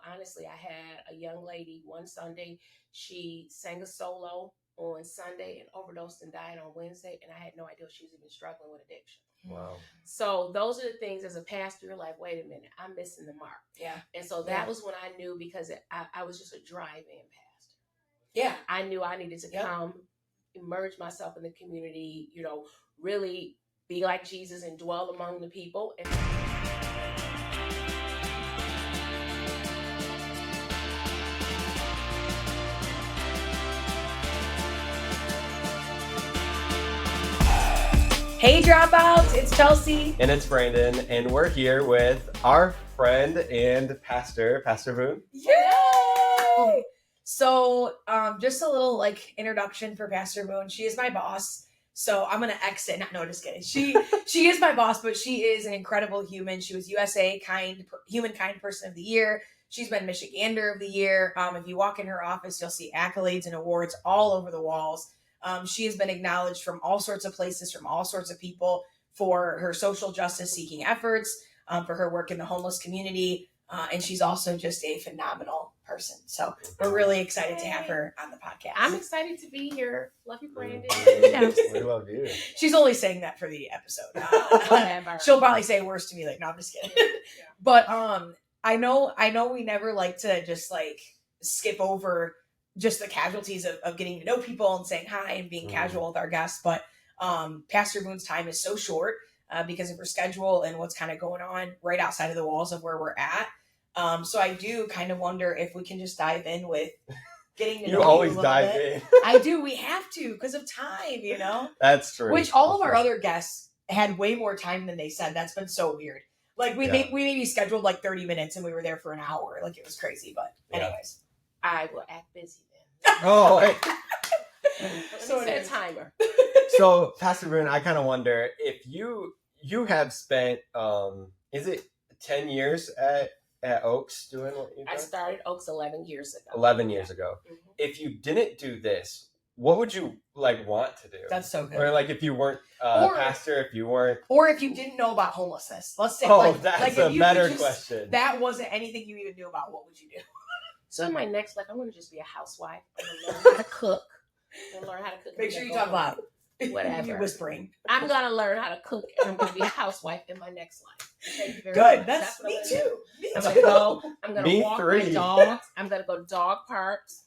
honestly, I had a young lady one Sunday. She sang a solo on Sunday and overdosed and died on Wednesday, and I had no idea she was even struggling with addiction. Wow. So those are the things as a pastor, you're like, wait a minute, I'm missing the mark. Yeah. And so that was when I knew, because I was just a drive-in pastor. Yeah. I knew I needed to come, immerse myself in the community, really be like Jesus and dwell among the people. And hey, dropouts, it's Chelsea. And it's Brandon, and we're here with our friend and Pastor Boone. Yay! So, just a little introduction for Pastor Boone. She is my boss. So I'm gonna exit. No, just kidding. She is my boss, but she is an incredible human. She was USA Humankind Person of the Year. She's been Michigander of the Year. If you walk in her office, you'll see accolades and awards all over the walls. She has been acknowledged from all sorts of places, from all sorts of people, for her social justice seeking efforts, for her work in the homeless community. And she's also just a phenomenal person. So we're really excited to have her on the podcast. I'm excited to be here. Love you, Brandon. We love you. She's only saying that for the episode. Whatever. She'll probably say worse to me. No, I'm just kidding. Yeah. But I know we never like to just skip over just the casualties of getting to know people and saying hi and being casual with our guests. But Pastor Boone's time is so short because of her schedule and what's kind of going on right outside of the walls of where we're at. So I do kind of wonder if we can just dive in with getting to know you always a little dive bit. in. I do. We have to because of time, That's true. Which all of our other guests had way more time than they said. That's been so weird. We maybe scheduled 30 minutes and we were there for an hour. It was crazy. But anyways. I will act busy then. Oh, hey. So set a timer. So, Pastor Boone, I kind of wonder if you have spent, is it 10 years at Oaks doing what you've done? I started Oaks 11 years ago. 11 years ago. Mm-hmm. If you didn't do this, what would you want to do? That's so good. Or if you weren't a pastor, if you weren't, or if you didn't know about homelessness. Let's say, that's a better question. That wasn't anything you even knew about. What would you do? So in my next life, I want to just be a housewife. I'm gonna learn how to cook. Make sure you talk loud. Whatever. You're whispering. I'm gonna learn how to cook, and I'm gonna be a housewife in my next life. Thank you very good. much. That's me too. I'm gonna go. I'm gonna walk my dogs. I'm gonna go to dog parks.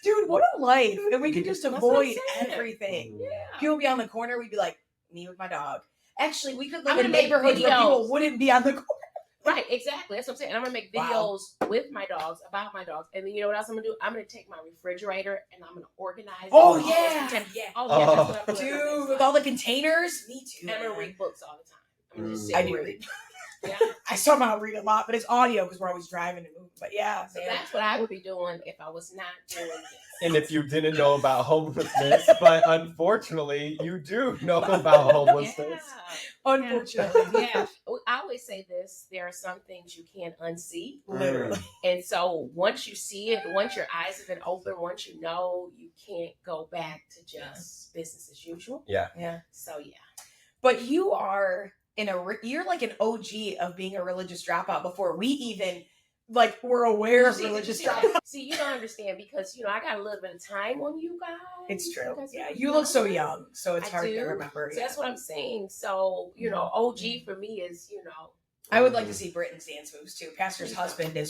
Dude, what a life! And we could just avoid everything. Yeah. People be on the corner. We'd be like, me with my dog. Actually, we could live in neighborhoods where people wouldn't be on the corner. Right, exactly. That's what I'm saying. And I'm going to make videos with my dogs, about my dogs. And then you know what else I'm going to do? I'm going to take my refrigerator and I'm going to organize Oh, it. yeah. Oh, yeah. Dude, with all the containers? Me too. And I'm going to read books all the time. I'm going to just sit I and do read. read. Yeah. I somehow read a lot, but it's audio because we're always driving and moving. But yeah. So that's what I would be doing if I was not doing this. And if you didn't know about homelessness, but unfortunately, you do know about homelessness. Yeah. Unfortunately. Yeah. I always say this, there are some things you can't unsee. Literally. And so once you see it, once your eyes have been open, once you know, you can't go back to just business as usual. Yeah. Yeah. So yeah. But you are you're like an OG of being a religious dropout before we even were aware of religious dropout. See, you don't understand because I got a little bit of time on you guys. It's true. Yeah, you look so young, so it's hard to remember. So that's what I'm saying. So OG for me is I would like to see Britton's dance moves too. Pastor's husband is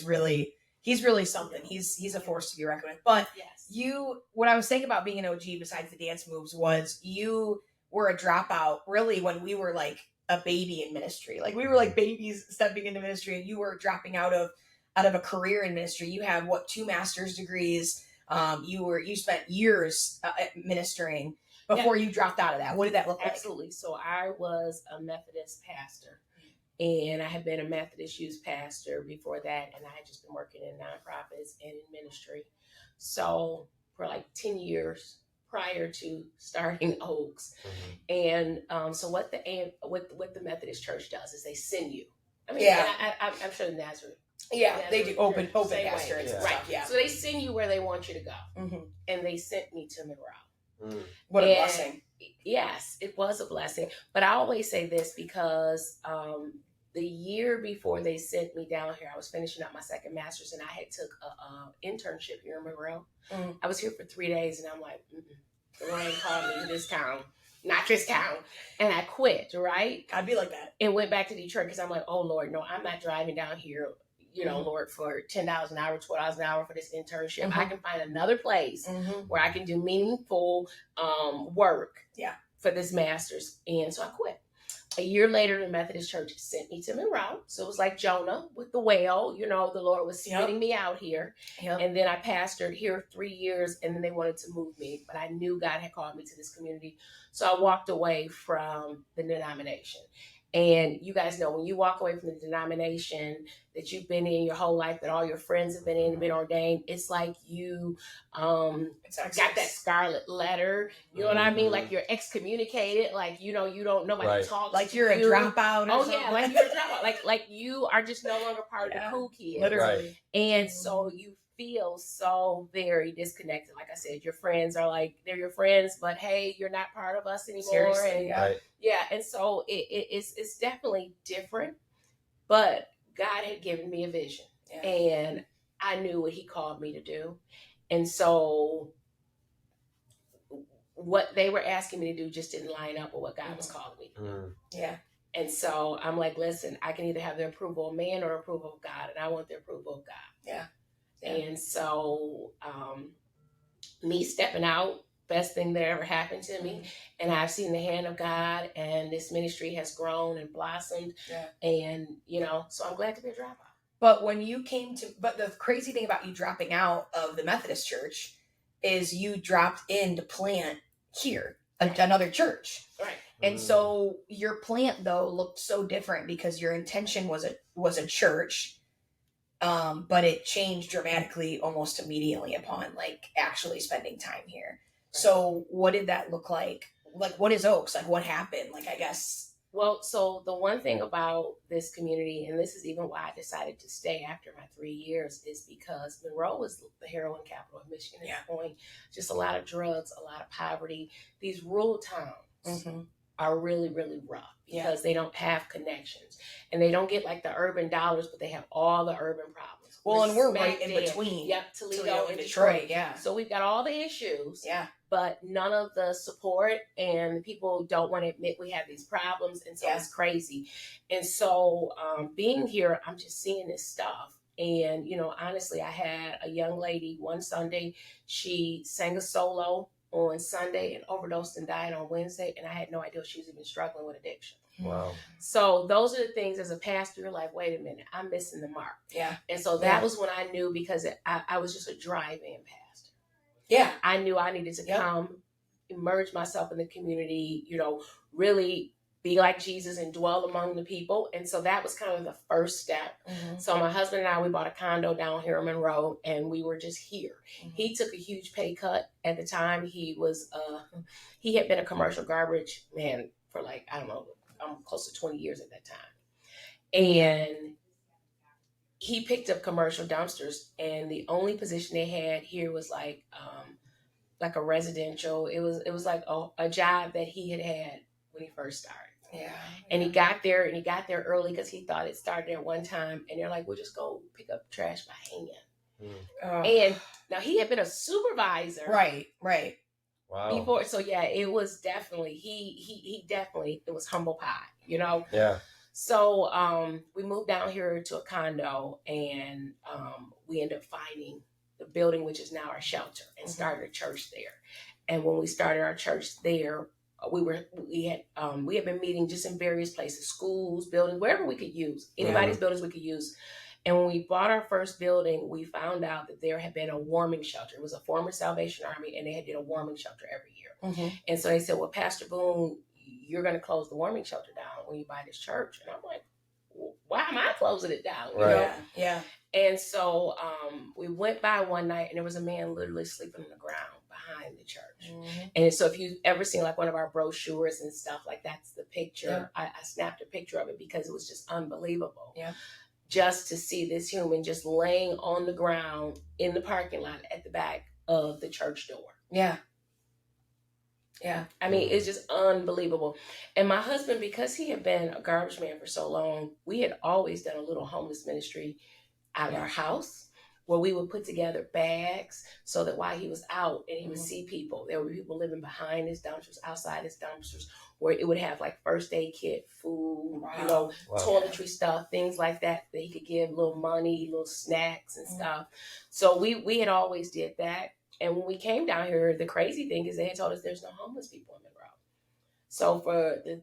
he's really something. He's a force to be reckoned with. But what I was saying about being an OG besides the dance moves was you were a dropout really when we were a baby in ministry. We were babies stepping into ministry, and you were dropping out of a career in ministry. You have 2 master's degrees. You spent years ministering before you dropped out of that. What did that look like? Absolutely. So I was a Methodist pastor, and I had been a Methodist youth pastor before that, and I had just been working in nonprofits and in ministry. So for 10 years prior to starting Oaks. And so what the Methodist Church does is they send you. I mean, I'm sure the Nazareth. Yeah, they do open pastor and stuff. Right. Yeah. So they send you where they want you to go. And they sent me to Monroe. What a blessing. Yes, it was a blessing. But I always say this because the year before they sent me down here, I was finishing up my second master's, and I had took a internship here in Monroe. I was here for 3 days, and I'm like, the Lord ain't called me to this town, not this town. And I quit, right? I'd be like that. And went back to Detroit because I'm like, oh, Lord, no, I'm not driving down here, Lord, for $10 an hour, $12 an hour for this internship. I can find another place where I can do meaningful work for this master's. And so I quit. A year later, the Methodist Church sent me to Monroe. So it was like Jonah with the whale. The Lord was spitting me out here. And then I pastored here 3 years, and then they wanted to move me. But I knew God had called me to this community. So I walked away from the denomination. And you guys know, when you walk away from the denomination that you've been in your whole life, that all your friends have been in, been ordained, it's like you got that scarlet letter. You know what I mean? Like you're excommunicated. Like, you don't, nobody talks. Like you're a dropout. Oh, yeah. Like you're a dropout. Like you are just no longer part of the cool kids. Literally. Right. And so you feel so very disconnected. Like I said, your friends are like, they're your friends, but hey, you're not part of us anymore. Seriously, and and so it's definitely different, but God had given me a vision, and I knew what he called me to do. And so what they were asking me to do just didn't line up with what God was calling me to do. And so I'm like, listen, I can either have the approval of man or approval of God, and I want the approval of God. And so me stepping out, best thing that ever happened to me. And I've seen the hand of God, and this ministry has grown and blossomed. And, so I'm glad to be a dropout. But but the crazy thing about you dropping out of the Methodist Church is you dropped in to plant here, another church. Right. And so your plant, though, looked so different because your intention was a church. But it changed dramatically almost immediately upon actually spending time here. So what did that look like? Like, what is Oaks? Like, what happened? Like, I guess. Well, so the one thing about this community, and this is even why I decided to stay after my 3 years, is because Monroe was the heroin capital of Michigan at that point. Just a lot of drugs, a lot of poverty. These rural towns are really, really rough because they don't have connections, and they don't get like the urban dollars, but they have all the urban problems. Well, and we're right in between. Toledo and Detroit. So we've got all the issues. But none of the support, and people don't want to admit we have these problems. And so it's crazy. And so being here, I'm just seeing this stuff. And, honestly, I had a young lady one Sunday, she sang a solo on Sunday and overdosed and died on Wednesday. And I had no idea she was even struggling with addiction. Wow. So those are the things as a pastor, you're like, wait a minute, I'm missing the mark. And so that was when I knew, because I was just a drive-in pastor. I knew I needed to come, immerse myself in the community, really be like Jesus and dwell among the people. And so that was kind of the first step. So my husband and I, we bought a condo down here in Monroe, and we were just here. He took a huge pay cut at the time. He had been a commercial garbage man for I'm close to 20 years at that time. And he picked up commercial dumpsters, and the only position they had here was like a residential. It was like a job that he had when he first started. And he got there early because he thought it started at one time, and they're like, we'll just go pick up trash by hand. And now he had been a supervisor. Right. Wow. Before, so it was definitely he definitely, it was humble pie, So we moved down here to a condo, and we ended up finding the building, which is now our shelter, and started a church there. And when we started our church there, we had been meeting just in various places, schools, buildings, wherever we could use, anybody's buildings we could use. And when we bought our first building, we found out that there had been a warming shelter. It was a former Salvation Army, and they had did a warming shelter every year. And so they said, well, Pastor Boone, you're going to close the warming shelter down when you buy this church. And I'm like, why am I closing it down? Yeah. And so we went by one night, and there was a man literally sleeping on the ground behind the church. And so if you've ever seen like one of our brochures and stuff, like that's the picture. I snapped a picture of it because it was just unbelievable. Just to see this human just laying on the ground in the parking lot at the back of the church door. Yeah. I mean, it's just unbelievable. And my husband, because he had been a garbage man for so long, we had always done a little homeless ministry out of our house where we would put together bags so that while he was out and he would see people, there were people living behind his dumpsters, outside his dumpsters, where it would have like first aid kit, food, you know, toiletry stuff, things like that he could give, little money, little snacks and stuff. So we had always did that. And when we came down here, the crazy thing is they had told us there's no homeless people in Monroe. So for the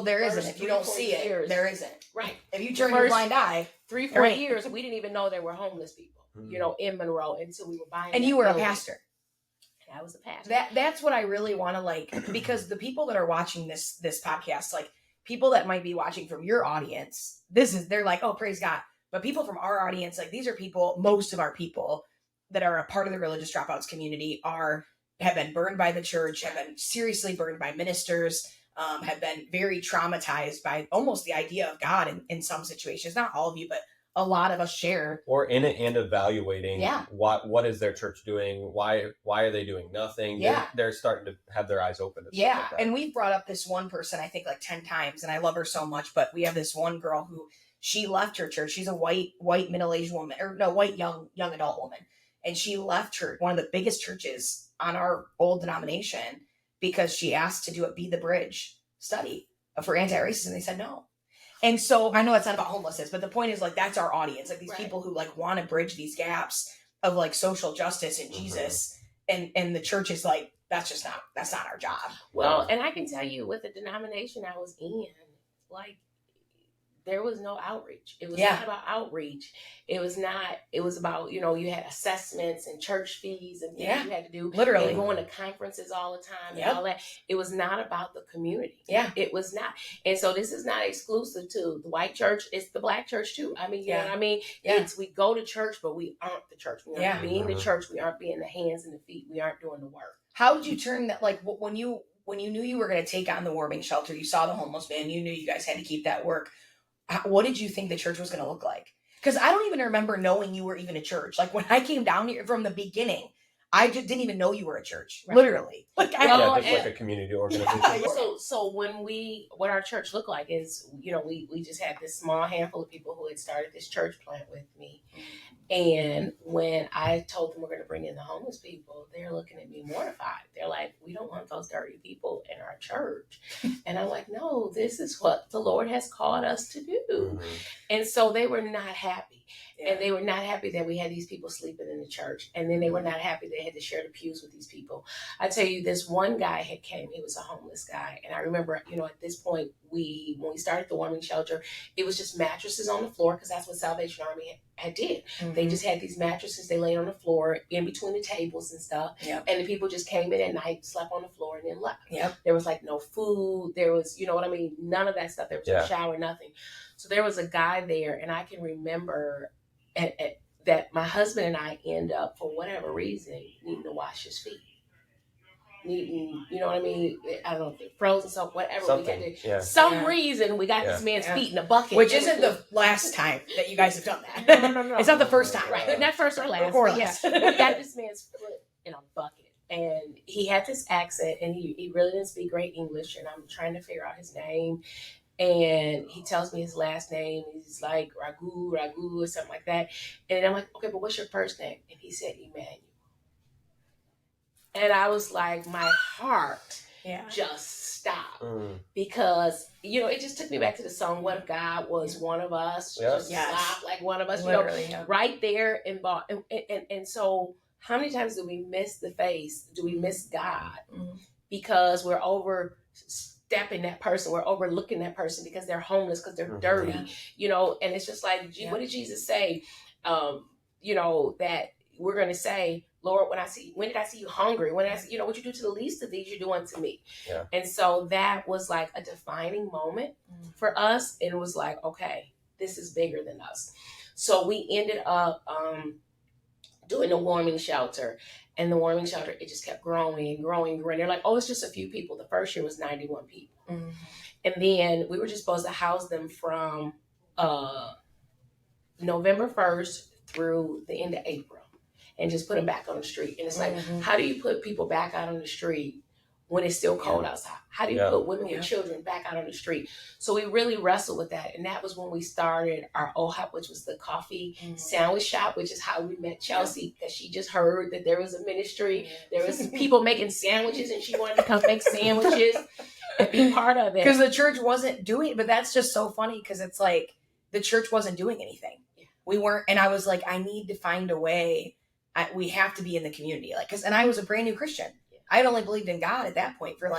there isn't. If you don't see it, there isn't. Right. If you turn your blind eye, 3-4 years, we didn't even know there were homeless people, in Monroe until we were buying. And you were a pastor. And I was a pastor. That's what I really want to because the people that are watching this podcast, like people that might be watching from your audience, they're like, oh, praise God. But people from our audience, like these are people, most of our people that are a part of the religious dropouts community have been burned by the church, have been seriously burned by ministers, have been very traumatized by almost the idea of God in some situations. Not all of you, but a lot of us share. Or in it and evaluating what is their church doing? Why are they doing nothing? Yeah. They're starting to have their eyes open. To yeah. like that. And we've brought up this one person, I think like 10 times, and I love her so much, but we have this one girl who she left her church. She's a white middle-aged woman, or no, white young adult woman. And she left one of the biggest churches on our old denomination because she asked to do a Be the Bridge study for anti-racism. They said no. And so I know it's not about homelessness, but the point is like, that's our audience. Like these people who like want to bridge these gaps of like social justice and Jesus. And the church is like, that's not our job. Well, and I can tell you with the denomination I was in, like, there was no outreach. It was not about outreach. It was about, you had assessments and church fees and things you had to do. Literally. And going to conferences all the time and all that. It was not about the community. Yeah. It was not. And so this is not exclusive to the white church. It's the black church too. I mean, you know what I mean? Yeah. We go to church, but we aren't the church. We aren't being the church. We aren't being the hands and the feet. We aren't doing the work. How did you turn that, like when you knew you were going to take on the warming shelter, you saw the homeless man, you knew you guys had to keep that work. What did you think the church was going to look like? Because I don't even remember knowing you were even a church. Like when I came down here from the beginning, I just didn't even know you were a church. Right. Literally. Like just like a community organization. So what our church looked like is, we just had this small handful of people who had started this church plant with me. And when I told them we're going to bring in the homeless people, they're looking at me mortified. They're like, we don't want those dirty people in our church. And I'm like, no, this is what the Lord has called us to do. And so they were not happy. And they were not happy that we had these people sleeping in the church. And then they were not happy they had to share the pews with these people. I tell you, this one guy had came. He was a homeless guy. And I remember, at this point, when we started the warming shelter, it was just mattresses on the floor because that's what Salvation Army had did. They just had these mattresses. They laid on the floor in between the tables and stuff. And the people just came in at night, slept on the floor, and then left. There was like no food. There was, none of that stuff. There was no shower, nothing. So there was a guy there, and I can remember that my husband and I end up, for whatever reason, needing to wash his feet. Needing, I don't know, frozen soap, whatever. Something, we got to, some reason we got this man's feet in a bucket. Which isn't the last time that you guys have done that. No. It's not the first time. Right. Not first or last. Or last. We got this man's foot in a bucket. And he had this accent, and he really didn't speak great English, and I'm trying to figure out his name. And he tells me his last name. He's like Ragu or something like that. And I'm like, okay, but what's your first name? And he said Emmanuel. And I was like, my heart just stopped because, it just took me back to the song, What If God Was One of Us? Just stop like one of us, right there in and so how many times do we miss the face? Do we miss God? Because we're overstepping that person. We're overlooking that person because they're homeless, because they're dirty, and it's just like, what did Jesus say? That we're going to say, Lord, when did I see you hungry? When did I see, what you do to the least of these, you do unto me. And so that was like a defining moment for us. And it was like, okay, this is bigger than us. So we ended up doing the warming shelter. And the warming shelter, it just kept growing and growing and growing. They're like, oh, it's just a few people. The first year was 91 people. And then we were just supposed to house them from November 1st through the end of April. And just put them back on the street. And it's like, how do you put people back out on the street when it's still cold outside? How do you put women with children back out on the street? So we really wrestled with that. And that was when we started our OHOP, which was the coffee sandwich shop, which is how we met Chelsea, because she just heard that there was a ministry. There was people making sandwiches, and she wanted to come make sandwiches and be part of it. Because the church wasn't doing it. But that's just so funny, because it's like the church wasn't doing anything. We weren't. And I was like, I need to find a way. We have to be in the community. And I was a brand new Christian. I had only believed in God at that point for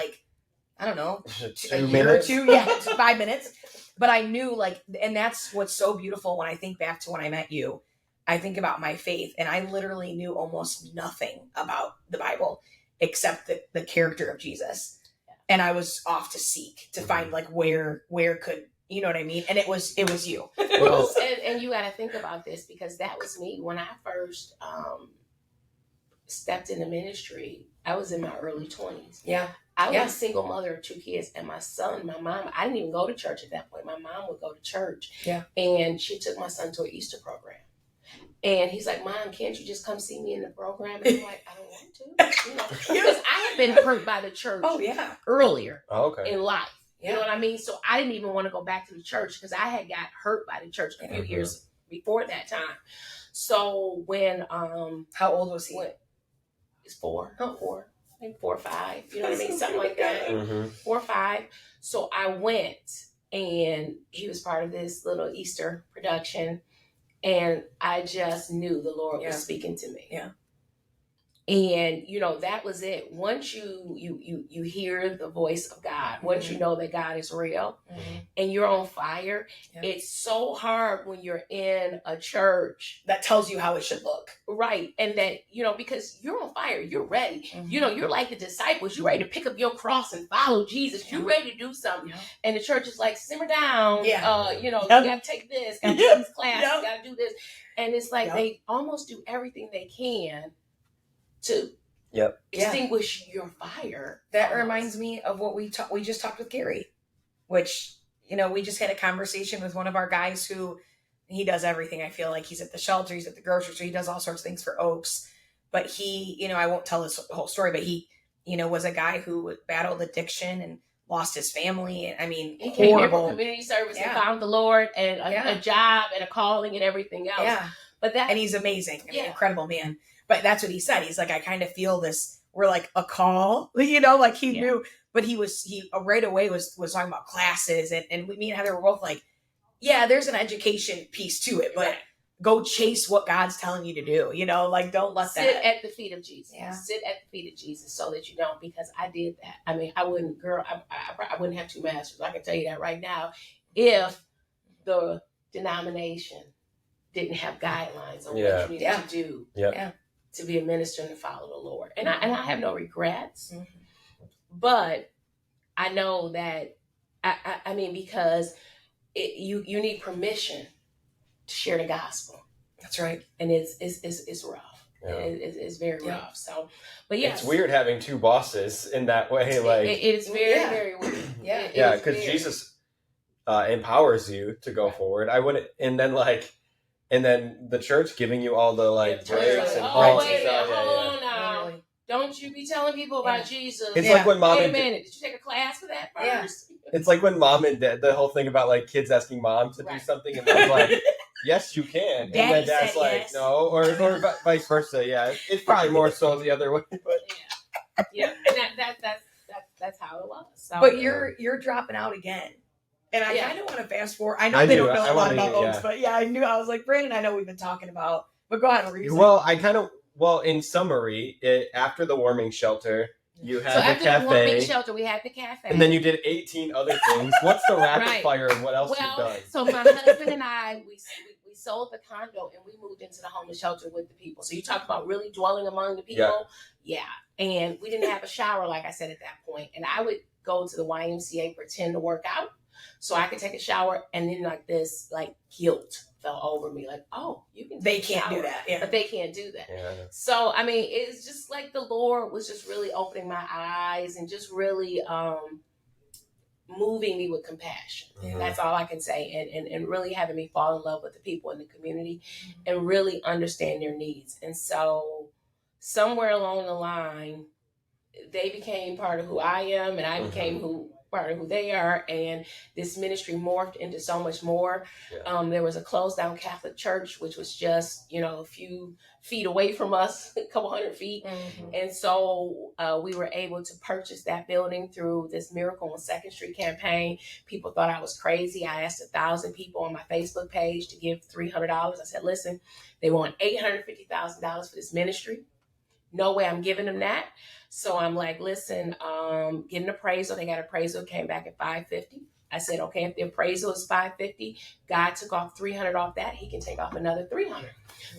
I don't know, 2 minutes. 5 minutes. But I knew and that's what's so beautiful when I think back to when I met you. I think about my faith, and I literally knew almost nothing about the Bible except the character of Jesus. And I was off to seek to find where could, you know what I mean? And it was you. Well, and you got to think about this, because that was me when I first stepped into ministry. I was in my early 20s. Yeah. I was a single mother of 2 kids, and my mom, I didn't even go to church at that point. My mom would go to church. Yeah. And she took my son to an Easter program. And he's like, Mom, can't you just come see me in the program? And I'm like, I don't want to. Because I had been hurt by the church earlier in life. You know what I mean? So I didn't even want to go back to the church, because I had got hurt by the church a few years before that time. So when how old was he? He's 4. I think 4 or 5. You know what I mean? Something like that. 4 or 5. So I went, and he was part of this little Easter production, and I just knew the Lord was speaking to me. Yeah. And that was it. Once you hear the voice of God, once you know that God is real, and you're on fire, it's so hard when you're in a church that tells you how it should look, right? And that because you're on fire, you're ready. You're like the disciples. You're ready to pick up your cross and follow Jesus. You're ready to do something, and the church is like, simmer down. You gotta take this, gotta take this class, you gotta do this, and it's like they almost do everything they can to extinguish your fire. That reminds me of what we just talked with Gary, which, we just had a conversation with one of our guys who, he does everything. I feel like he's at the shelter, he's at the grocery store, he does all sorts of things for Oaks. But he, I won't tell his whole story, but he, was a guy who battled addiction and lost his family. And I mean, he came here horrible for community service and found the Lord and a job and a calling and everything else. Yeah. And he's amazing. I mean, incredible man. But that's what he said. He's like, I kind of feel this, we're like a call, he knew, but he right away was talking about classes, and me and Heather were both like, yeah, there's an education piece to it, but go chase what God's telling you to do, don't let sit that. At the feet of Jesus. Yeah. Sit at the feet of Jesus so that you don't, because I did that. I mean, I wouldn't have 2 masters. I can tell you that right now, if the denomination didn't have guidelines on what you needed to do. To be a minister and to follow the Lord. And I have no regrets, but I know that, I mean, because you need permission to share the gospel. That's right. And it's rough. Yeah. It's very rough. So, but it's weird having 2 bosses in that way. It's very, very weird. Yeah. Because Jesus empowers you to go forward. I wouldn't, and then the church giving you all the breaks and hold on now. Don't you be telling people about Jesus. It's like when mom wait a minute, did you take a class for that first? It's like when mom and dad, the whole thing about kids asking mom to do something, and mom's like, yes, you can. And then dad's like, no, or vice versa. Yeah, it's probably more so the other way. But and that's how it was. So, but you're dropping out again. And I kind of want to fast forward. I know they don't know a lot about Oaks, but I knew. I was like, Brandon, I know we've been talking about, but go ahead and read. Well, in summary, after the warming shelter, you had the cafe. After the warming shelter, we had the cafe. And then you did 18 other things. What's the rapid fire of what else you've done? So my husband and I, we sold the condo and we moved into the homeless shelter with the people. So you talk about really dwelling among the people. Yeah. And we didn't have a shower, like I said, at that point. And I would go to the YMCA, pretend to work out, so I could take a shower, and then this guilt fell over me, oh, you can. They can't do that, but they can't do that. Yeah. So I mean, it's just the Lord was just really opening my eyes and just really moving me with compassion. Yeah. That's all I can say, and really having me fall in love with the people in the community, and really understand their needs. And so somewhere along the line, they became part of who I am, and I became part of who they are, and this ministry morphed into so much more. Yeah. There was a closed down Catholic church, which was just, a few feet away from us, a couple hundred feet. And so we were able to purchase that building through this Miracle on 2nd Street campaign. People thought I was crazy. I asked 1,000 people on my Facebook page to give $300. I said, listen, they want $850,000 for this ministry. No way I'm giving them that. So I'm like, listen, get an appraisal. They got an appraisal, came back at $550. I said, okay, if the appraisal is $550, God took off $300 off that, he can take off another $300.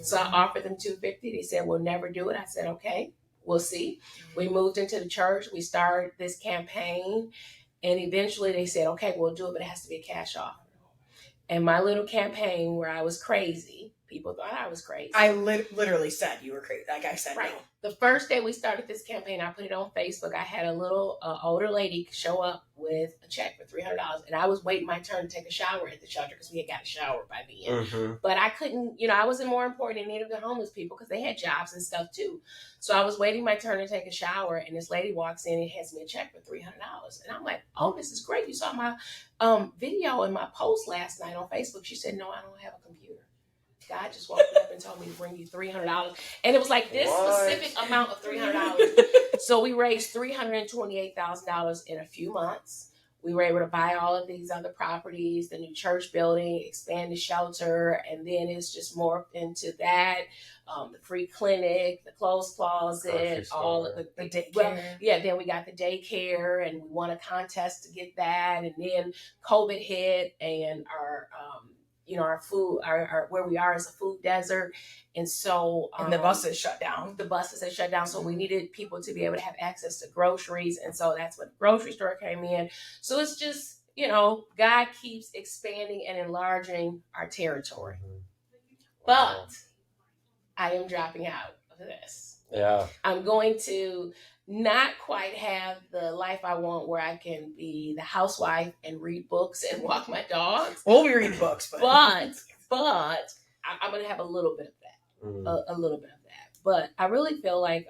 So I offered them $250. They said, we'll never do it. I said, okay, we'll see. We moved into the church. We started this campaign, and eventually they said, okay, we'll do it, but it has to be a cash offer. And my little campaign where I was crazy, people thought I was crazy. I literally said you were crazy. Like I said, right. No. The first day we started this campaign, I put it on Facebook. I had a little older lady show up with a check for $300, and I was waiting my turn to take a shower at the shelter because we had got a shower by the end. But I couldn't, I wasn't more important than any of the homeless people because they had jobs and stuff too. So I was waiting my turn to take a shower, and this lady walks in and hands me a check for $300, and I'm like, "Oh, this is great! You saw my video and my post last night on Facebook." She said, "No, I don't have a computer. God just walked up and told me to bring you $300." And it was like this specific amount of $300. So we raised $328,000 in a few months. We were able to buy all of these other properties, the new church building, expand the shelter, and then it's just morphed into that, the free clinic, the clothes closet, all of the daycare. Well, then we got the daycare, and we won a contest to get that, and then COVID hit, and our food, our where we are is a food desert. And so and the buses shut down. The buses had shut down. So we needed people to be able to have access to groceries. And so that's when the grocery store came in. So it's just, God keeps expanding and enlarging our territory. But I am dropping out of this. Yeah. I'm going to not quite have the life I want where I can be the housewife and read books and walk my dogs. We'll be reading books, but I'm going to have a little bit of that, a little bit of that. But I really feel like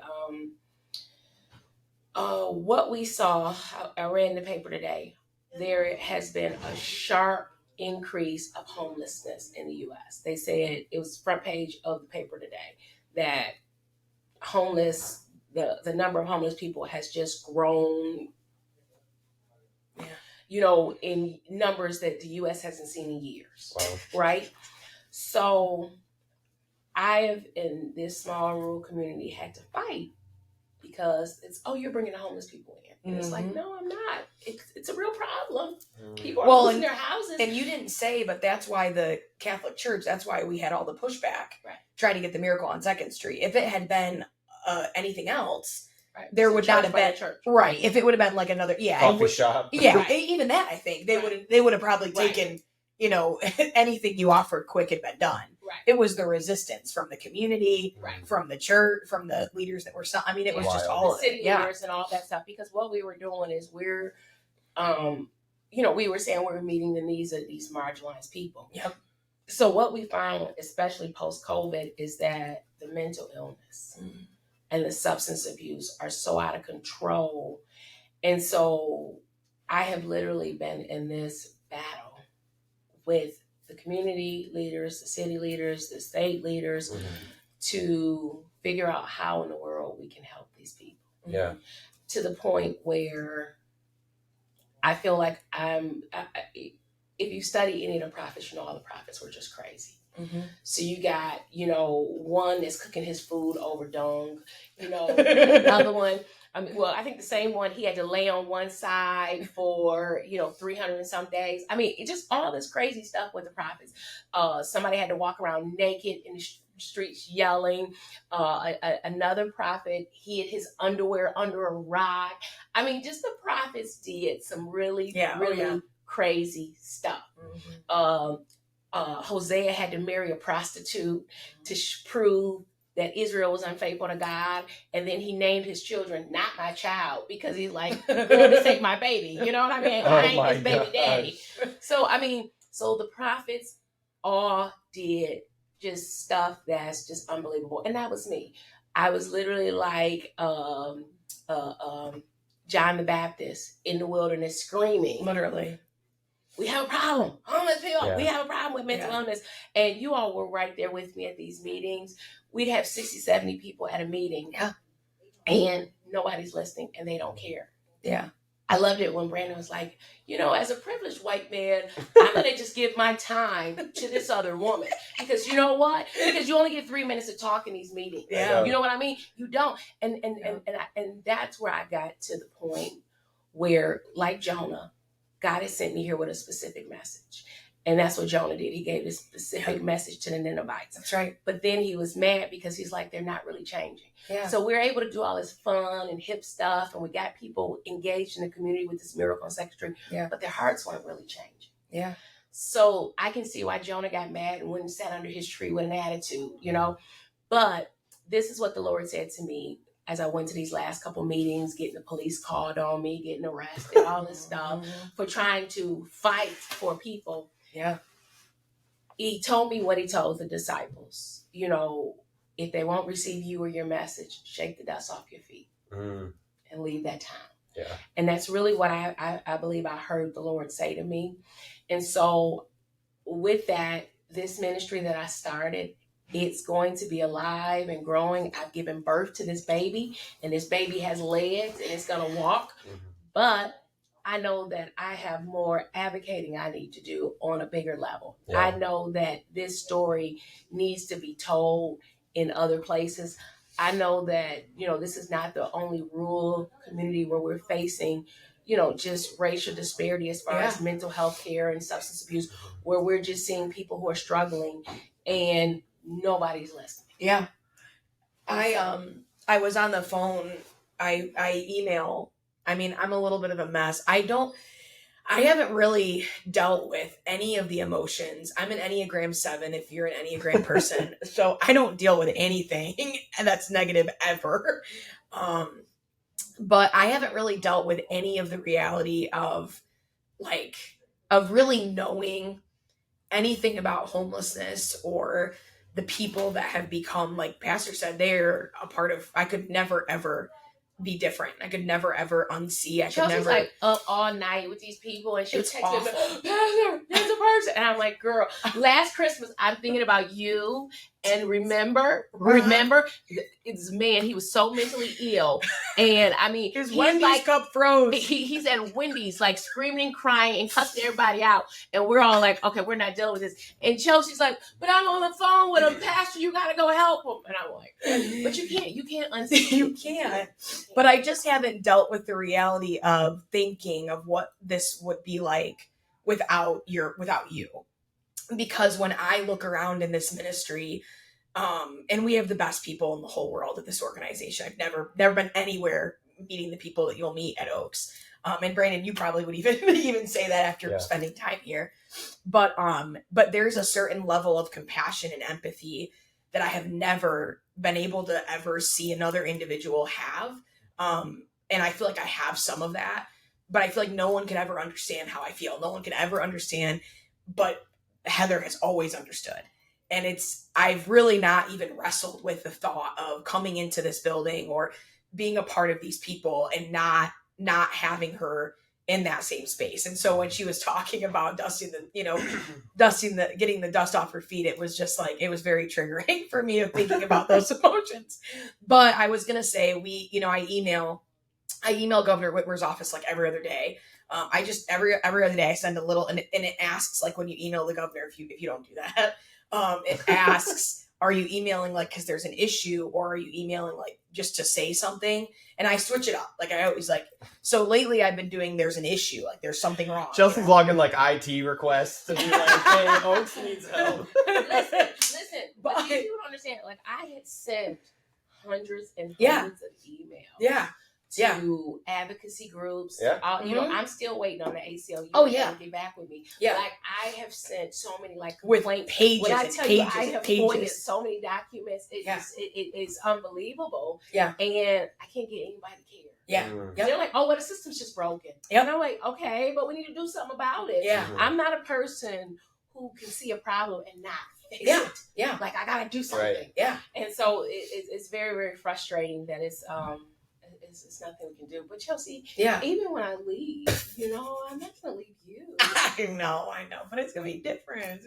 what we saw, I read in the paper today, there has been a sharp increase of homelessness in the U.S. They said, it was front page of the paper today, that the number of homeless people has just grown, in numbers that the U.S. hasn't seen in years. Wow. Right? So I have, in this small rural community, had to fight because it's, you're bringing the homeless people in. And it's like, no, I'm not. It's a real problem. People are losing their houses. And you didn't say, but that's why the Catholic Church, that's why we had all the pushback trying to get the Miracle on 2nd Street. If it had been anything else, there would not have been church. Right. If it would have been like another coffee shop. Yeah, even that, I think they would have probably taken, anything you offered quick had been done. Right. It was the resistance from the community, from the church, from the leaders that were. It was just all the city leaders and all that stuff. Because what we were doing is we were saying we were meeting the needs of these marginalized people. Yep. So what we found, especially post-COVID, is that the mental illness and the substance abuse are so out of control. And so I have literally been in this battle with the community leaders, the city leaders, the state leaders, to figure out how in the world we can help these people. Yeah. To the point where I feel like if you study any of the prophets, all the prophets were just crazy. So you got, one that's cooking his food over dung, another one. I think the same one, he had to lay on one side for, 300 and some days. It just all this crazy stuff with the prophets. Somebody had to walk around naked in the streets yelling. Another prophet hid his underwear under a rock. Just the prophets did some really crazy stuff. Hosea had to marry a prostitute to prove that Israel was unfaithful to God, and then he named his children "Not My Child" because he's like, "Going to take my baby." You know what I mean? I ain't his baby daddy. So so the prophets all did just stuff that's just unbelievable, and that was me. I was literally like John the Baptist in the wilderness screaming. Literally. We have a problem. Homeless people. Yeah. We have a problem with mental illness. And you all were right there with me at these meetings. We'd have 60, 70 people at a meeting. Yeah. And nobody's listening and they don't care. Yeah. I loved it when Brandon was like, you know, as a privileged white man, I'm going to just give my time to this other woman. Because you know what? Because you only get 3 minutes to talk in these meetings. Yeah. You know what I mean? You don't. And that's where I got to the point where, like Jonah, God has sent me here with a specific message. And that's what Jonah did. He gave this specific message to the Ninevites. That's right. But then he was mad because he's like, they're not really changing. Yeah. So we're able to do all this fun and hip stuff. And we got people engaged in the community with this miracle and secretary. Yeah. But their hearts weren't really changing. Yeah. So I can see why Jonah got mad and went and sat under his tree with an attitude, you know. But this is what the Lord said to me as I went to these last couple meetings, getting the police called on me, getting arrested, all this stuff for trying to fight for people. Yeah. He told me what he told the disciples. You know, if they won't receive you or your message, shake the dust off your feet and leave that town. Yeah. And that's really what I believe I heard the Lord say to me. And so with that, this ministry that I started, it's going to be alive and growing. I've given birth to this baby, and this baby has legs and it's going to walk. But I know that I have more advocating I need to do on a bigger level. Yeah. I know that this story needs to be told in other places. I know that, you know, this is not the only rural community where we're facing, you know, just racial disparity as far as mental health care and substance abuse, where we're just seeing people who are struggling and nobody's listening. Yeah. I was on the phone. I email. I mean, I'm a little bit of a mess. I haven't really dealt with any of the emotions. I'm an Enneagram 7 if you're an Enneagram person. So I don't deal with anything that's negative ever. But I haven't really dealt with any of the reality of really knowing anything about homelessness or the people that have become, like Pastor said, they're a part of, I could never ever be different. I could never ever unsee. I could Chelsea's never like up all night with these people, and she'll It's text me, awful. Pastor, there's a person, and I'm like, girl, last Christmas I'm thinking about you, and remember, it's man, he was so mentally ill, and I mean, his he's Wendy's like, cup froze. he's at Wendy's like screaming and crying and cussing everybody out, and we're all like, okay, we're not dealing with this. And Chelsea's like, but I'm on the phone with him, Pastor, you gotta go help him. And I'm like, but you can't unsee. You can't. But I just haven't dealt with the reality of thinking of what this would be like without you. Because when I look around in this ministry, and we have the best people in the whole world at this organization. I've never been anywhere meeting the people that you'll meet at Oaks. And Brandon, you probably would even say that after spending time here. But there's a certain level of compassion and empathy that I have never been able to ever see another individual have. And I feel like I have some of that, but I feel like no one can ever understand how I feel. No one can ever understand, but Heather has always understood. And I've really not even wrestled with the thought of coming into this building or being a part of these people and not having her in that same space. And so when she was talking about getting the dust off her feet, it was just like, it was very triggering for me of thinking about those emotions. But I was going to say, I email Governor Whitmer's office like every other day. I just, every other day I send a little, and it asks, like when you email the governor, if you don't do that, it asks, are you emailing like because there's an issue, or are you emailing like just to say something? And I switch it up. Like I always so lately I've been doing there's an issue, like there's something wrong. Chelsea's logging like IT requests to be like, hey, Oaks needs help. Listen, but you don't understand. Like I had sent hundreds and hundreds of emails. To advocacy groups. I'm still waiting on the ACLU to get back with me. Like I have sent so many with pages. When I tell you, I have pointed pages. So many documents. It's unbelievable. And I can't get anybody to care. They're like, oh, well, the system's just broken. And I'm like, okay, but we need to do something about it. I'm not a person who can see a problem and not Yeah. Yeah. Like, I gotta do something. Right. Yeah. And so it's very, very frustrating that it's nothing we can do. But Chelsea, even when I leave, I'm not gonna leave you. I know, but it's gonna be different.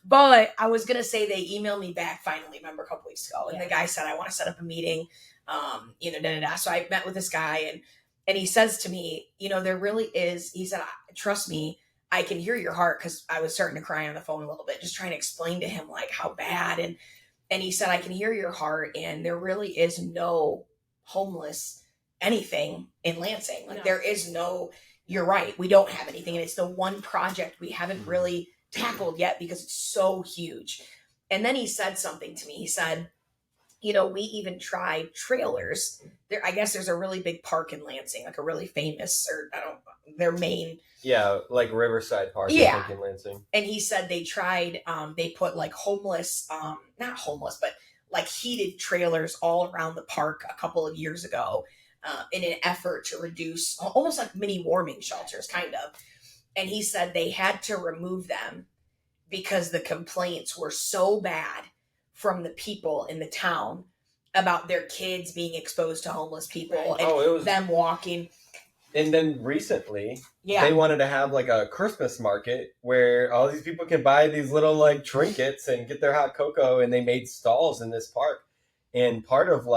But I was gonna say they emailed me back finally, remember, a couple weeks ago, and the guy said, I want to set up a meeting, So I met with this guy, and he says to me, there really is. He said, trust me, I can hear your heart, because I was starting to cry on the phone a little bit, just trying to explain to him like how bad, and he said, I can hear your heart, and there really is no homeless anything in Lansing. Like, there is no. You're right. We don't have anything. And it's the one project we haven't really tackled yet because it's so huge. And then he said something to me. He said, we even tried trailers. I guess there's a really big park in Lansing, like a really famous, or their main. Yeah, like Riverside Park, Yeah. I think, in Lansing. And he said they tried, they put like homeless, not homeless, but like heated trailers all around the park a couple of years ago. In an effort to reduce, almost like mini warming shelters, kind of. And he said they had to remove them because the complaints were so bad from the people in the town about their kids being exposed to homeless people and it was them walking. And then recently, they wanted to have like a Christmas market where all these people can buy these little like trinkets and get their hot cocoa, and they made stalls in this park. And part of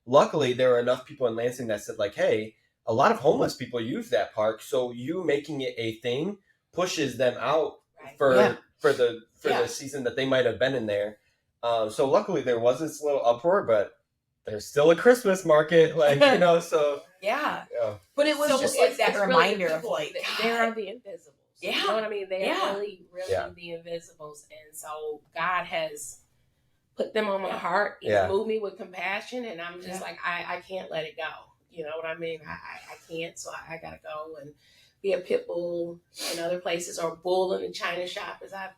luckily, there were enough people in Lansing that said, like, hey, a lot of homeless people use that park, so you making it a thing pushes them out for the season that they might have been in there. So luckily, there was this little uproar, but there's still a Christmas market, so... Yeah. But it was just like that reminder of like... They are the invisibles. Yeah. You know what I mean? They are really the invisibles. And so God has... put them on my heart. He's moved me with compassion, and I'm just like, I can't let it go. You know what I mean? I can't, so I gotta go and be a pit bull in other places, or bull in the china shop, as I've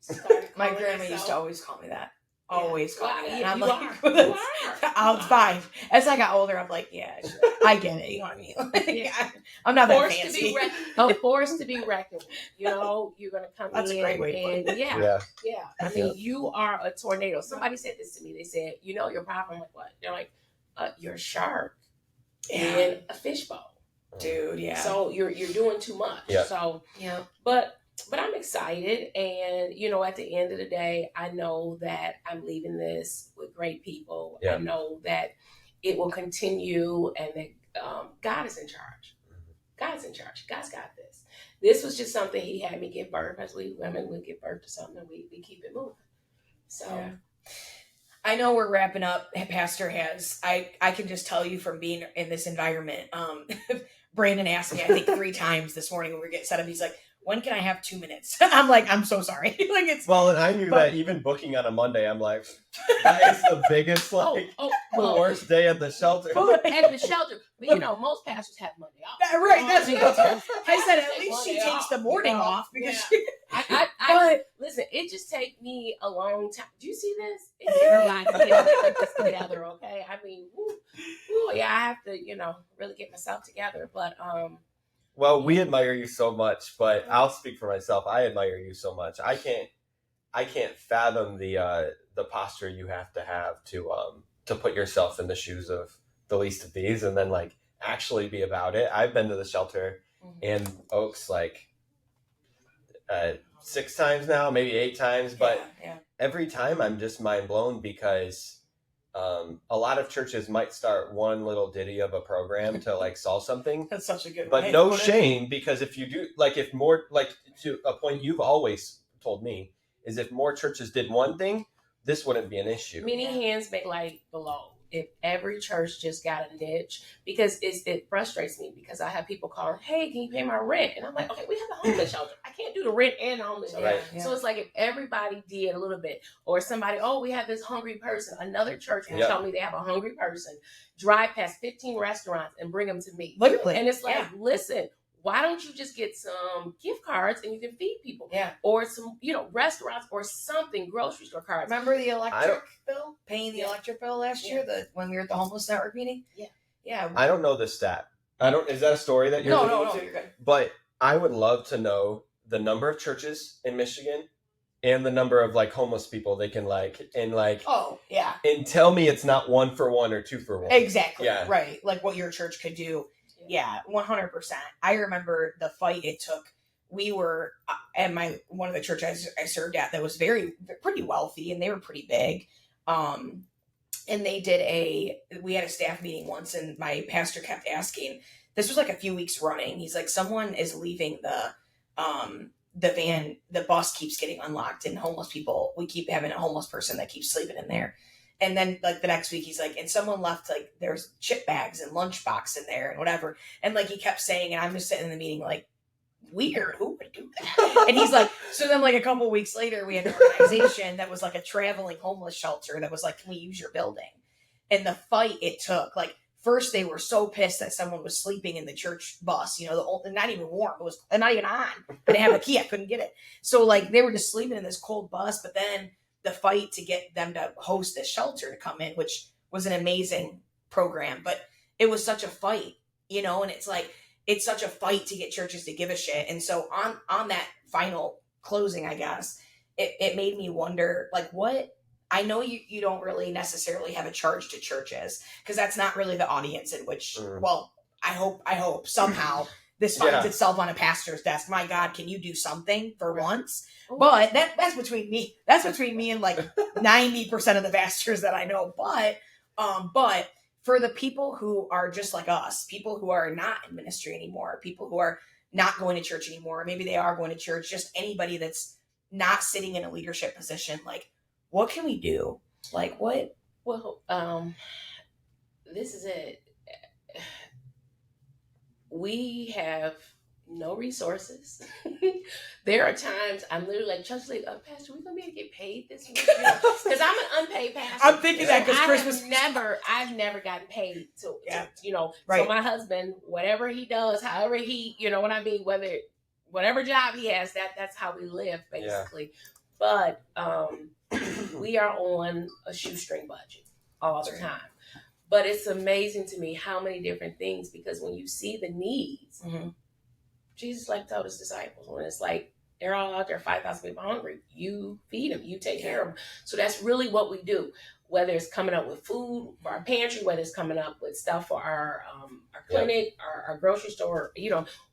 started. My grandma used to always call me that. Always call me that. Yeah, I'm you like, are. I'm fine. As I got older, I'm like, yeah, sure. I get it. You know what I mean? I'm not that fancy. Forced to be reckoned with. You're gonna come That's in. A great way to put it. Yeah. I mean, you are a tornado. Somebody said this to me. They said, your problem. I'm like, what? They're like, you're a shark in a fishbowl, dude. Yeah. So you're doing too much. Yeah. So but I'm excited, and at the end of the day, I know that I'm leaving this with great people. I know that it will continue, and that God is in charge. God's in charge. God's got this. This was just something He had me give birth, as we women would give birth to something, and we keep it moving. So I know we're wrapping up. Pastor has, I can just tell you from being in this environment, Brandon asked me, I think 3 times this morning when we were getting set up, he's like, when can I have 2 minutes? I'm like, I'm so sorry. Well, and I knew that even booking on a Monday, I'm like, that is the biggest, the worst day at the shelter. At the shelter. But most pastors have Monday off. Right, that's what I said. At least she takes the morning off because listen, it just takes me a long time. Do you see this? It takes a lot to get this together, okay? I mean, I have to, really get myself together. But well, we admire you so much, but I'll speak for myself. I admire you so much. I can't fathom the posture you have to put yourself in the shoes of the least of these, and then actually be about it. I've been to the shelter in Oaks 6 times now, maybe 8 times, but every time I'm just mind blown because a lot of churches might start one little ditty of a program to solve something. That's such a good but no shame, because if you do, if more, to a point you've always told me, is if more churches did one thing, this wouldn't be an issue. Many hands make light below. If every church just got a niche, because it frustrates me, because I have people calling, hey, can you pay my rent? And I'm like, okay, we have a homeless shelter. I can't do the rent and the homeless shelter. Right. So it's like if everybody did a little bit, or somebody, we have this hungry person. Another church will tell me they have a hungry person, drive past 15 restaurants and bring them to me. Literally. And it's like, listen, why don't you just get some gift cards and you can feed people? Yeah. Or some, restaurants or something, grocery store cards. Remember the electric bill? Paying the electric bill last year, when we were at the homeless network meeting? Yeah. Yeah. I don't know the stat. Is that a story that you're No, you're good. But I would love to know the number of churches in Michigan and the number of like homeless people they can Oh, yeah. and tell me it's not 1 for 1 or 2 for 1. Exactly. Yeah. Right. Like what your church could do. Yeah, 100%. I remember the fight it took. We were at one of the churches I served at that was pretty wealthy, and they were pretty big. And we had a staff meeting once, and my pastor kept asking, this was like a few weeks running. He's like, someone is leaving the van, the bus keeps getting unlocked, and homeless people, we keep having a homeless person that keeps sleeping in there. And then like the next week he's like, and someone left like there's chip bags and lunchbox in there and whatever. And like he kept saying, and I'm just sitting in the meeting like, weird, who would do that? And he's like, so then like a couple weeks later we had an organization that was like a traveling homeless shelter that was like, can we use your building? And the fight it took, like first they were so pissed that someone was sleeping in the church bus, not even warm, it was not even on. I didn't have a key, I couldn't get it. So like they were just sleeping in this cold bus, but then the fight to get them to host this shelter to come in, which was an amazing program, but it was such a fight, and it's like, it's such a fight to get churches to give a shit. And so on that final closing, I guess, it made me wonder, like, what, I know you don't really necessarily have a charge to churches, because that's not really the audience in which, well, I hope somehow this finds itself on a pastor's desk. My God, can you do something for once? But that's between me. That's between me and like 90% of the pastors that I know. But for the people who are just like us, people who are not in ministry anymore, people who are not going to church anymore, maybe they are going to church, just anybody that's not sitting in a leadership position, like, what can we do? Like, what? Well, this is it. We have no resources. There are times I'm literally like, Pastor, we're gonna be able to get paid this week, because I'm an unpaid pastor. I'm thinking that because Christmas. I've never gotten paid to Right. So my husband, whatever he does, however he, what I mean, whatever job he has, that's how we live basically. Yeah. But we are on a shoestring budget all the time. But it's amazing to me how many different things, because when you see the needs, Jesus like told his disciples, when it's like they're all out there, 5,000 people hungry, you feed them, you take care of them. So that's really what we do, whether it's coming up with food for our pantry, whether it's coming up with stuff for our clinic, our grocery store,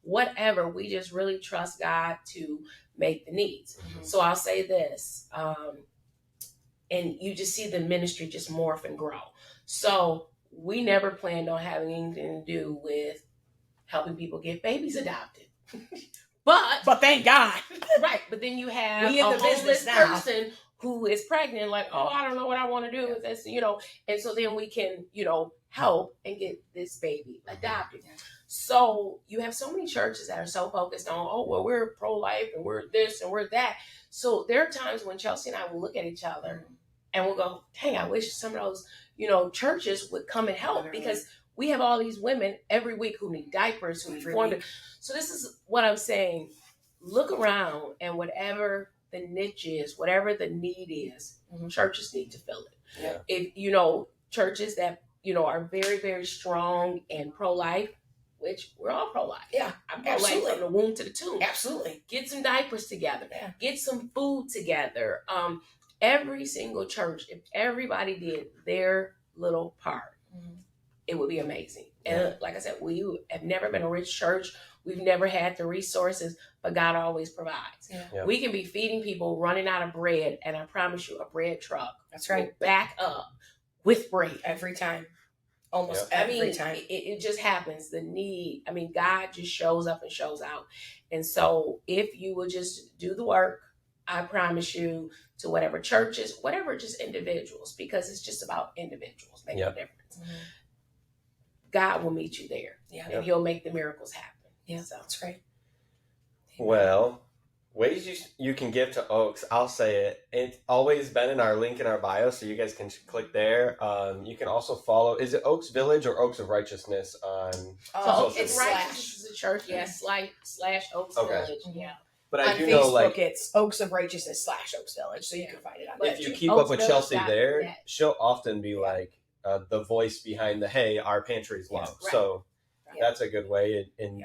whatever. We just really trust God to make the needs. So I'll say this, and you just see the ministry just morph and grow. So we never planned on having anything to do with helping people get babies adopted. But thank God. Right. But then you have we in the business now. Person who is pregnant, like, I don't know what I want to do with this, and so then we can, help and get this baby adopted. So you have so many churches that are so focused on, we're pro-life and we're this and we're that. So there are times when Chelsea and I will look at each other and we'll go, dang, I wish some of those, churches would come and help, because we have all these women every week who need diapers, who need formula. So this is what I'm saying. Look around, and whatever the niche is, whatever the need is, churches need to fill it. Yeah. If, churches that, are very, very strong and pro-life, which we're all pro-life. Yeah, I'm pro-life from the womb to the tomb. Absolutely. Get some diapers together. Yeah. Get some food together. Every single church, if everybody did their little part, it would be amazing. And like I said, we have never been a rich church. We've never had the resources, but God always provides. Yeah. Yep. We can be feeding people, running out of bread, and I promise you, a bread truck. That's right. Will back up with bread every time. Almost every time. It just happens. The need. God just shows up and shows out. And so if you will just do the work, I promise you, to whatever churches, whatever, just individuals, because it's just about individuals making a difference. God will meet you there, and He'll make the miracles happen. Yeah, so that's right. Well, ways you can give to Oaks, I'll say it. It's always been in our link in our bio, so you guys can click there. You can also follow, is it Oaks Village or Oaks of Righteousness on social it's media? Righteousness is a church, / Oaks Village, But I do Facebook, know, it's Oaks of Righteousness / Oaks Village, so you can find it on if you keep up with Chelsea there, she'll often be like the voice behind the, hey, our pantry's low. Right. So that's a good way. And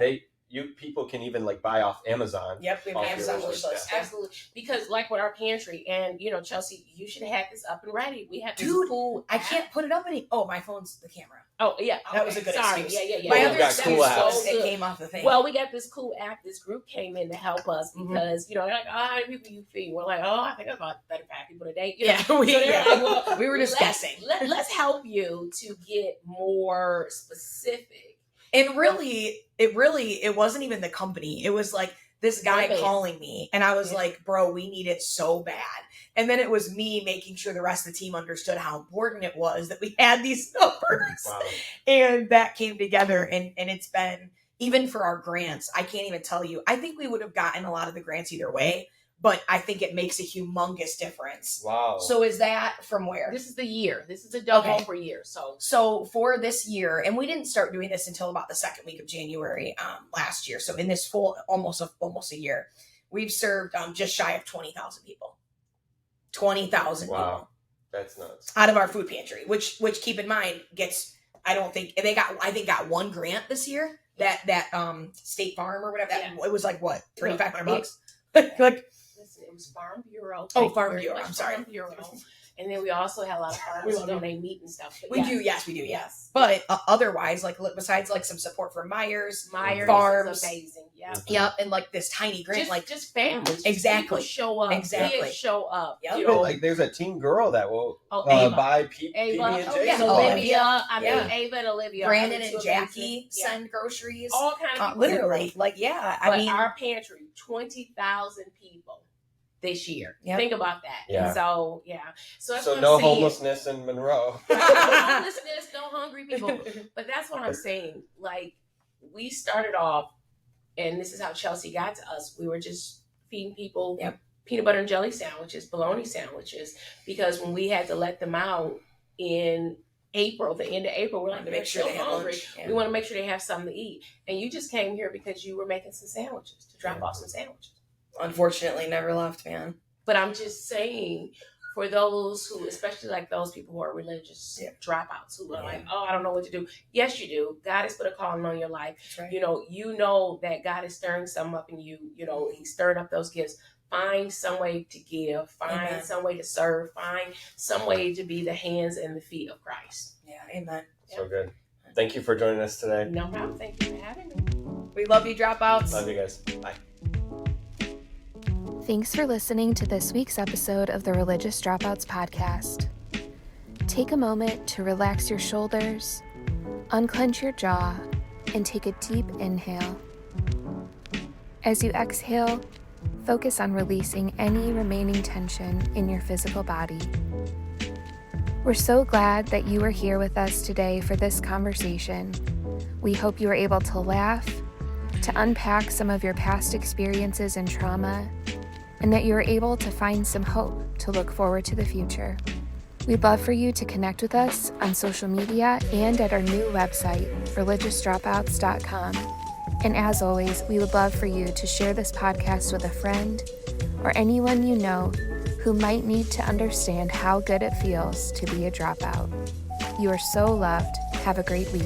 people can even like buy off Amazon. Yep, we have off Amazon your wish list. Absolutely. Because like with our pantry, and Chelsea, you should have had this up and ready. We have this Dude, cool I can't put it up any. Oh, my phone's the camera. Oh yeah, That was a good Sorry. excuse. Yeah. My Well, other we got excuse cool was apps. it came off the thing. Well, we got this cool app. This group came in to help us because they're like, oh, how many people you feed? We're like, oh, I think about 35 people today. We were just guessing. Let's help you to get more specific. And really, it wasn't even the company. It was like this guy calling me, and I was like, bro, we need it so bad. And then it was me making sure the rest of the team understood how important it was that we had these numbers. Wow. And that came together, and it's been, even for our grants, I can't even tell you. I think we would have gotten a lot of the grants either way, but I think it makes a humongous difference. Wow. So is that from where? This is the year. This is a double Okay. for year. So for this year, and we didn't start doing this until about the second week of January last year. So in this full, almost a year, we've served just shy of 20,000 people. 20,000 Wow. people That's nuts. out of our food pantry, which keep in mind gets, I think got one grant this year, that State Farm or whatever. It was like what, $3,500? Like, listen, it was Farm Bureau. Oh, Farm Bureau. I'm sorry. Farm Bureau. And then we also had a lot of farmers who donate meat and stuff. But we do, yes. But otherwise, like besides like some support from Myers Farms, is amazing. Yeah. Yep, and like this tiny grant, just families. Exactly. Just show up. Exactly. Kids show up. Yep. You know, Like there's a teen girl that will Ava. buy Ava, PB&J. yeah. Olivia. Yeah. Ava and Olivia. Brandon are and two Jackie amazing- send groceries. all kind of people. Literally, like I But mean, our pantry, 20,000 people this year. Yep. Think about that. Yeah. And so that's So what no I'm saying. homelessness in Monroe. No homelessness, no hungry people. But that's what I'm saying. Like, we started off, and this is how Chelsea got to us. We were just feeding people peanut butter and jelly sandwiches, bologna sandwiches, because when we had to let them out in April, the end of April, we're like, to make sure they have hungry. lunch. Yeah. We want to make sure they have something to eat. And you just came here because you were making some sandwiches, to drop off some sandwiches. Unfortunately, never left, man. But I'm just saying, for those who, especially like those people who are religious dropouts, who are like, oh, I don't know what to do. Yes, you do. God has put a calling on your life. That's right. You know that God is stirring something up in you. He's stirring up those gifts. Find some way to give. Find some way to serve. Find some way to be the hands and the feet of Christ. Yeah, amen. So good. Thank you for joining us today. No problem. Thank you for having me. We love you, dropouts. Love you guys. Bye. Thanks for listening to this week's episode of the Religious Dropouts podcast. Take a moment to relax your shoulders, unclench your jaw, and take a deep inhale. As you exhale, focus on releasing any remaining tension in your physical body. We're so glad that you are here with us today for this conversation. We hope you are able to laugh, to unpack some of your past experiences and trauma, and that you are able to find some hope to look forward to the future. We'd love for you to connect with us on social media and at our new website, religiousdropouts.com. And as always, we would love for you to share this podcast with a friend or anyone you know who might need to understand how good it feels to be a dropout. You are so loved. Have a great week.